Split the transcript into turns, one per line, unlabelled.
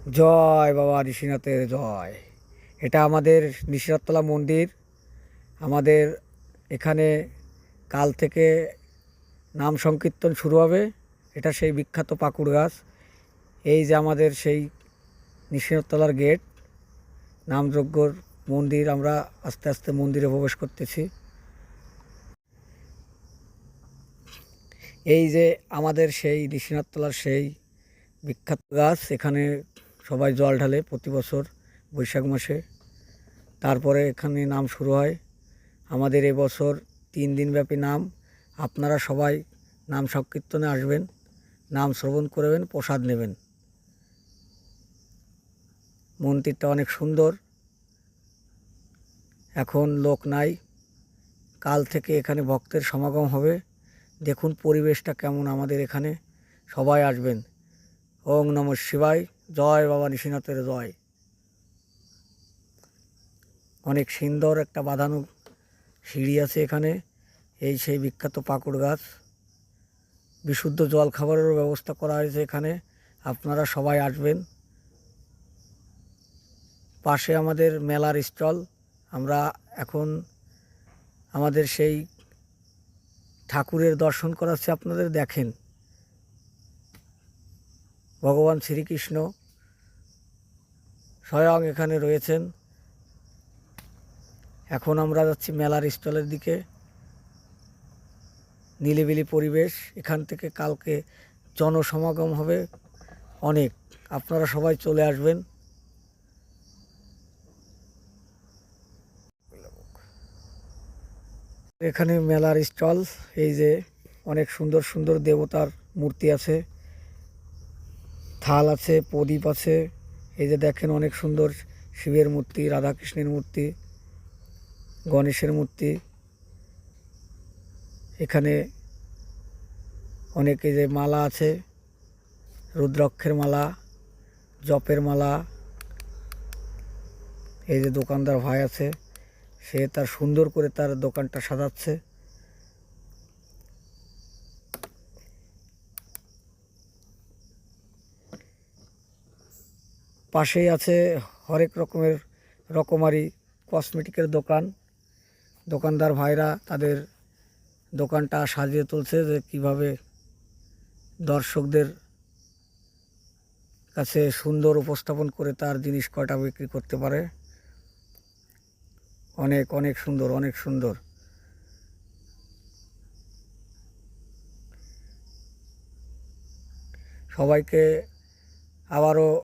জয় বাবা ঋষিনাথের জয়। এটা আমাদের নিশিরাততলা মন্দির। আমাদের এখানে কাল থেকে নাম সংকীর্তন শুরু হবে। এটা সেই বিখ্যাত পাকুড় গাছ। এই যে আমাদের সেই নিশিরাততলার গেট, নামযজ্ঞর মন্দির। আমরা আস্তে আস্তে মন্দিরে প্রবেশ করতেছি। এই যে আমাদের সেই নিশিরাততলার সেই বিখ্যাত গাছ, এখানে সবাই জল ঢালে প্রতি বছর বৈশাখ মাসে। তারপরে এখানে নাম শুরু হয়। আমাদের এবছর 3 দিনব্যাপী নাম। আপনারা সবাই নাম সংকীর্তনে আসবেন, নাম শ্রবণ করবেন, প্রসাদ নেবেন। মন্দিরটা অনেক সুন্দর। এখন লোক নাই, কাল থেকে এখানে ভক্তের সমাগম হবে। দেখুন পরিবেশটা কেমন আমাদের এখানে। সবাই আসবেন। ওং নমঃ শিবায়। জয় বাবা নিশিনাথের জয়। অনেক সুন্দর একটা বাঁধানো সিঁড়ি আছে এখানে। এই সেই বিখ্যাত পাকুড় গাছ। বিশুদ্ধ জল খাবারেরও ব্যবস্থা করা হয়েছে এখানে। আপনারা সবাই আসবেন। পাশে আমাদের মেলার স্টল। আমরা এখন আমাদের সেই ঠাকুরের দর্শন করাচ্ছি আপনাদের। দেখেন, ভগবান শ্রীকৃষ্ণ স্বয়ং এখানে রয়েছেন। এখন আমরা যাচ্ছি মেলার স্টলের দিকে। নিলিবিলি পরিবেশ। এখান থেকে কালকে জনসমাগম হবে অনেক। আপনারা সবাই চলে আসবেন। এখানে মেলার স্টল। এই যে অনেক সুন্দর সুন্দর দেবতার মূর্তি আছে, থাল আছে, প্রদীপ আছে। এই যে দেখেন অনেক সুন্দর শিবের মূর্তি, রাধাকৃষ্ণের মূর্তি, গণেশের মূর্তি। এখানে অনেক এই যে মালা আছে, রুদ্রাক্ষের মালা, জপের মালা। এই যে দোকানদার ভাই আছে, সে তার সুন্দর করে তার দোকানটা সাজাচ্ছে। পাশেই আছে হরেক রকমের রকমারি কসমেটিকের দোকান। দোকানদার ভাইরা তাদের দোকানটা সাজিয়ে তুলছে যে কীভাবে দর্শকদের কাছে সুন্দর উপস্থাপন করে তার জিনিস কয়টা বিক্রি করতে পারে। অনেক অনেক সুন্দর, অনেক সুন্দর। সবাইকে আবারও